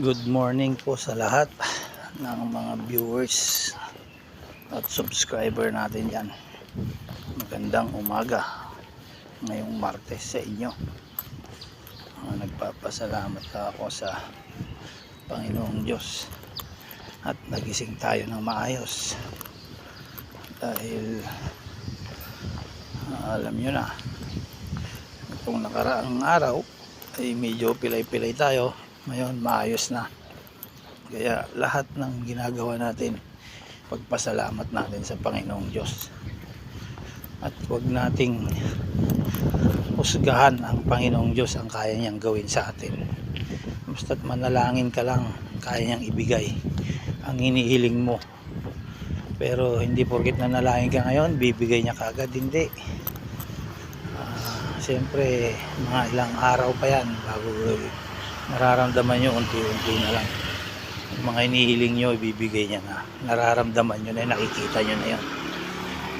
Good morning po sa lahat ng mga viewers at subscriber natin yan. Magandang umaga ngayong Martes sa inyo. Nagpapasalamat ako sa Panginoong Diyos at nagising tayo ng maayos dahil alam nyo na, itong nakaraang araw ay medyo pilay-pilay tayo. Ngayon maayos na, kaya lahat ng ginagawa natin pagpasalamat natin sa Panginoong Diyos at huwag nating husgahan ang Panginoong Diyos ang kaya niyang gawin sa atin. Basta't manalangin ka lang, kaya niyang ibigay ang hinihiling mo. Pero hindi porket nanalangin ka ngayon bibigay niya kagad, hindi. Siyempre mga ilang araw pa yan bago nararamdaman nyo unti-unti na lang. Yung mga hinihiling nyo ibibigay niya na, nararamdaman nyo na, nakikita nyo na yan.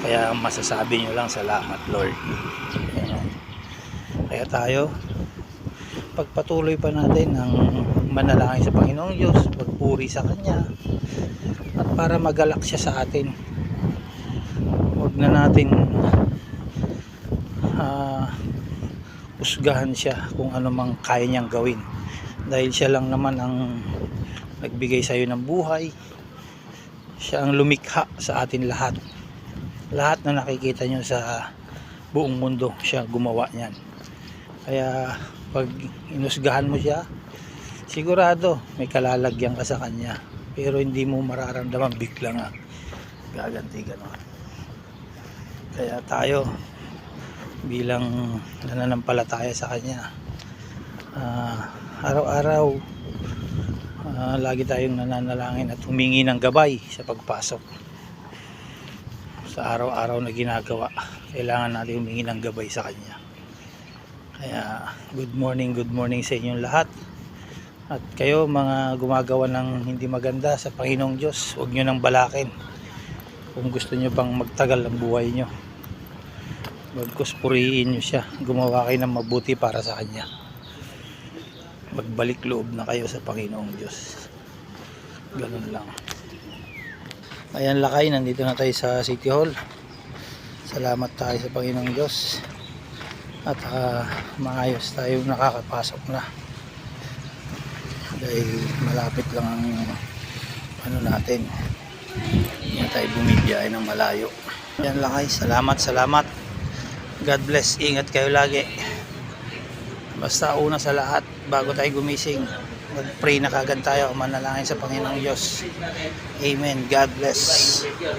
Kaya masasabi nyo lang, salamat Lord. Kaya tayo pagpatuloy pa natin ang manalangin sa Panginoong Diyos, pagpuri sa Kanya, at para magalak siya sa atin. Huwag na natin husgahan siya kung ano mang kaya niyang gawin, dahil siya lang naman ang nagbigay sa iyo ng buhay. Siya ang lumikha sa atin lahat na nakikita nyo sa buong mundo, siya gumawa niyan. Kaya pag inusgahan mo siya, sigurado may kalalagyan ka sa kanya, pero hindi mo mararamdaman, bigla nga gaganti gano'n. Kaya tayo bilang nananampalataya sa Kanya, araw-araw lagi tayong nananalangin at humingi ng gabay sa pagpasok sa araw-araw na ginagawa. Kailangan natin humingi ng gabay sa Kanya. Kaya good morning sa inyong lahat. At kayo mga gumagawa ng hindi maganda sa Panginoong Diyos, huwag nyo nang balakin. Kung gusto nyo bang magtagal ang buhay nyo, bagkus purihin nyo siya, gumawa kayo ng mabuti para sa Kanya. Magbalik loob na kayo sa Panginoong Diyos. Ganun lang. Ayan lakay, nandito na tayo sa City Hall. Salamat tayo sa Panginoong Diyos. At maayos tayo nakakapasok na. Dahil malapit lang ang ano natin. Hindi tayo bumibiyay ng malayo. Ayan lakay, salamat. God bless, ingat kayo lagi. Basta una sa lahat, bago tayo gumising, mag-pray na kagad tayo, manalangin sa Panginoong Diyos. Amen. God bless.